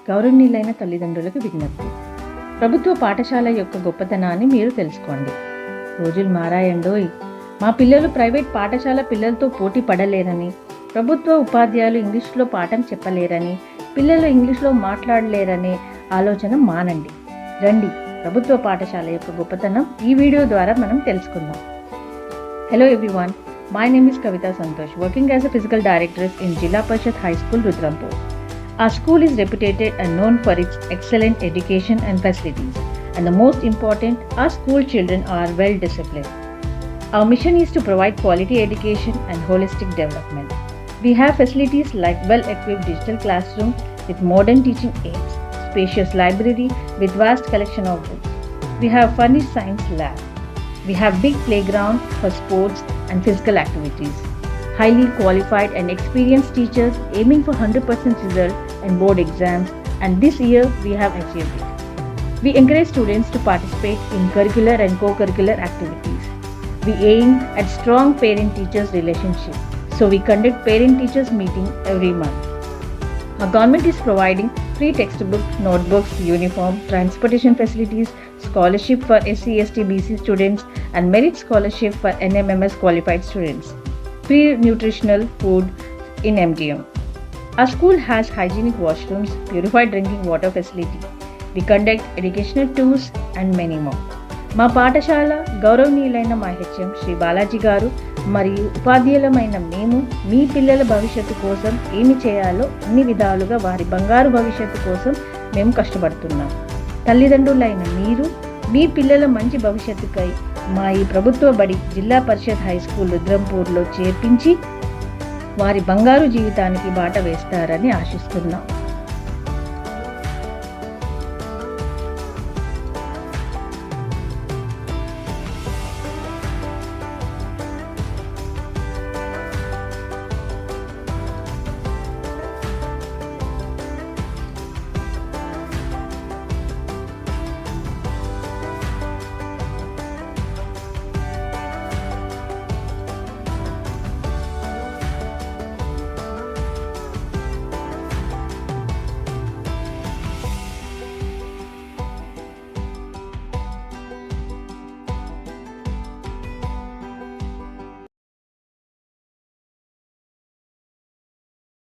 గౌరవనీయులైన తల్లిదండ్రులకు విజ్ఞప్తి. ప్రభుత్వ పాఠశాల యొక్క గొప్పతనాన్ని మీరు తెలుసుకోండి. రోజులు మారాయండోయ్. మా పిల్లలు ప్రైవేట్ పాఠశాల పిల్లలతో పోటీ పడలేరని, ప్రభుత్వ ఉపాధ్యాయులు ఇంగ్లీష్లో పాఠం చెప్పలేరని, పిల్లలు ఇంగ్లీష్లో మాట్లాడలేరనే ఆలోచన మానండి. రండి, ప్రభుత్వ పాఠశాల యొక్క గొప్పతనం ఈ వీడియో ద్వారా మనం తెలుసుకుందాం. Hello everyone, my name is Kavita Santosh, working as a physical directress in Jilla Parishad High School, Rudrampur. Our school is reputed and known for its excellent education and facilities. And the most important, our school children are well disciplined. Our mission is to provide quality education and holistic development. We have facilities like well-equipped digital classroom with modern teaching aids, spacious library with vast collection of books. We have furnished science lab. We have big playground for sports and physical activities. Highly qualified and experienced teachers aiming for 100% result in board exams, and this year we have achieved it. We encourage students to participate in curricular and co-curricular activities. We aim at strong parent-teachers relationship, so we conduct parent-teachers meeting every month. Our government is providing free textbooks, notebooks, uniform, transportation facilities, scholarship for SC, ST, BC students, and merit scholarship for NMMS qualified students. Free nutritional food in MDM. Our school has hygienic washrooms, purified drinking water facility. We conduct educational tours and many more. మా పాఠశాల గౌరవనీయులైన మా HM Shri Balaji గారు మరియు ఉపాధ్యాయులమైన మేము మీ పిల్లల భవిష్యత్తు కోసం ఏమి చేయాలో అన్ని విధాలుగా వారి బంగారు భవిష్యత్తు కోసం మేము కష్టపడుతున్నాం. తల్లిదండ్రులైన మీరు మీ పిల్లల మంచి భవిష్యత్తుకై మా ఈ ప్రభుత్వ బడి జిల్లా పరిషత్ హై స్కూల్ రుద్రంపూర్లో చేర్పించి వారి బంగారు జీవితానికి బాట వేస్తారని ఆశిస్తున్నాం.